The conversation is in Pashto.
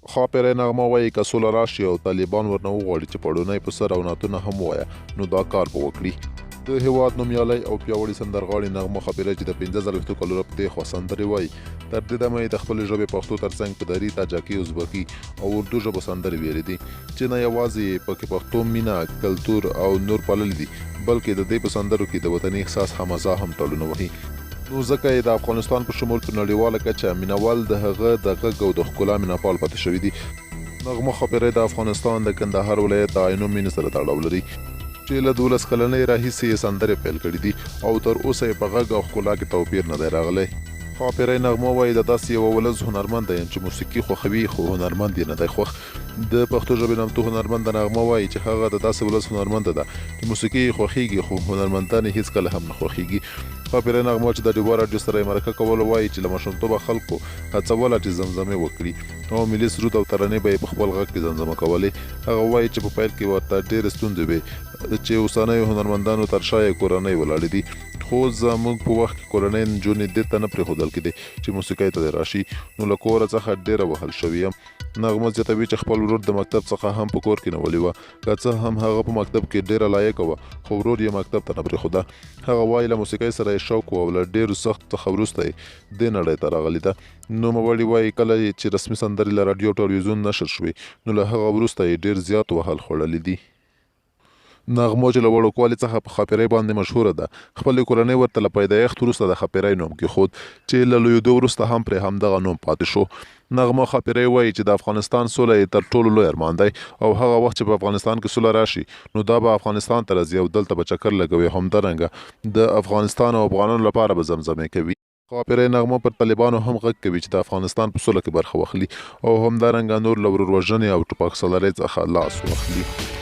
خاپیری نغمه وایي که سوله راشي او طالبان ورنه وغواړي چې پړونی په سر او نعتونه هم ووایه نو دا کار به وکړي. د هېواد نومیالی او پیاوړي سندرغاړي نغمه خاپیری چې د 15 کلونو په تېخوا سندرې وایي، تر دې دمه یې د خپلې ژبې پښتو ترڅنګ په دري، تاجکي، ازبکي او اردو ژبو سندرې ویلې دي چې نه یوازې پکې پښتو مینه، کلتور او نور پالل دي، بلکې د دې په سندرو کې د وطني احساس حماسه هم ټولونه وهي. نو ځکه یې د افغانستان په شمول په نړیواله کچه مینوال د هغه د غږ او د ښکلا مینهپال پاتې شوي دي. نغمه خاپیری د افغانستان د کندهار ولایت د عینو مینې سره تړاو لري چې له 12 کلنۍ راهیسې یې سندرې پیل کړي دي او تر اوسه یې په غږ او ښکلا کې توپیر نه دی راغلی. خاپیری نغمه وایي د داسې یوه ولس هنرمند یم چې موسیقي خوښوي خو هنرمند یې نه دی خوښ. د پښتو ژبې نامتو هنرمند نغمه وایي چې هغه د داسې ولس هنرمنده ده چې موسیقي یې خوښیږي خو هنرمندان یې هېڅکله هم نه خوښیږي. خاپیری نغمه چې د ډیوه راډیو سره یې مرکه کولو وایي چې له ماشومتوبه خلکو هڅوله چې زمزمې وکړي او ملي سرود او ترانې به یې په خپل غږ کې زمزمه کولې. هغه وایي چې په پیل کې ورته ډېرې ستونزې وې چې اوسنیو هنرمندانو تر شا یې کورنۍ ولاړې دي، خو زموږ په وخت کې کورنۍ نجونې دې ته نه پرېښودل کېدې چې موسیقۍ ته دې راشي، نو له کوره څخه ډېره وهل شوې یم. نغمه زیاتوي چې خپل ورور د مکتب څخه هم په کور کې نیولې وه، که څه هم هغه په مکتب کې ډېره لایقه وه خو ورور یې مکتب ته نه پرېښوده. هغه وایي له موسیقۍ سره یې شوق و او له ډېرو سختو څخه وروسته یې دې نړۍ ته راغلې ده. نوموړي وایي کله چې رسمي سندرې له راډیو او ټلویزیون نشر شوې نو له هغه وروسته یې ډېر زیات وهل خوړلي دي. نغمه چې له وړوکوالي څخه په خاپیری باندې مشهوره ده، خپلې کورنۍ ورته له پیدایښت وروسته د خاپیری نوم کېښود چې له لویېدو وروسته هم پرې همدغه نوم پاتې شو. نغمه خاپیری وایي چې د افغانستان سوله یې تر ټولو لوی ارمان دی او هغه وخت چې په افغانستان کې سوله راشي نو دا به افغانستان ته راځي او دلته به چکر لګوي، همدارنګه د افغانستان او افغانانو لپاره به زمزمې کوي. خاپیری نغمه پر طالبانو هم غږ کوي چې د افغانستان په سوله کې برخه واخلي او همدارنګه نور له ورور وژنې او ټوپک سالارۍ څخه لاس واخلي.